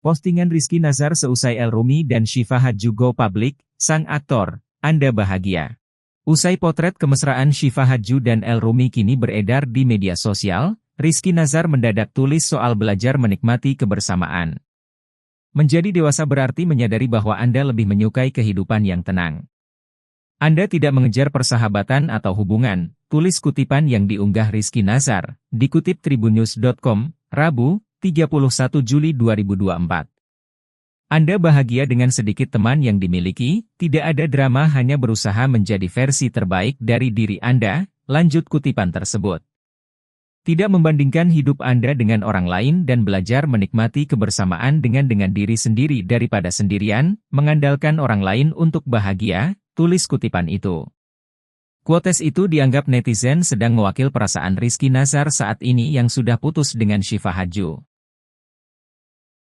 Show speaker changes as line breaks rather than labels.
Postingan Rizky Nazar seusai El-Rumi dan Syifa Hadju go public, sang aktor, Anda bahagia. Usai potret kemesraan Syifa Hadju dan El-Rumi kini beredar di media sosial, Rizky Nazar mendadak tulis soal belajar menikmati kebersamaan. Menjadi dewasa berarti menyadari bahwa Anda lebih menyukai kehidupan yang tenang. Anda tidak mengejar persahabatan atau hubungan, tulis kutipan yang diunggah Rizky Nazar, dikutip tribunnews.com, Rabu, 31 Juli 2024. Anda bahagia dengan sedikit teman yang dimiliki, tidak ada drama, hanya berusaha menjadi versi terbaik dari diri Anda, lanjut kutipan tersebut. Tidak membandingkan hidup Anda dengan orang lain dan belajar menikmati kebersamaan dengan diri sendiri daripada sendirian, mengandalkan orang lain untuk bahagia, tulis kutipan itu. Quotes itu dianggap netizen sedang mewakil perasaan Rizky Nazar saat ini yang sudah putus dengan Syifa Hadju.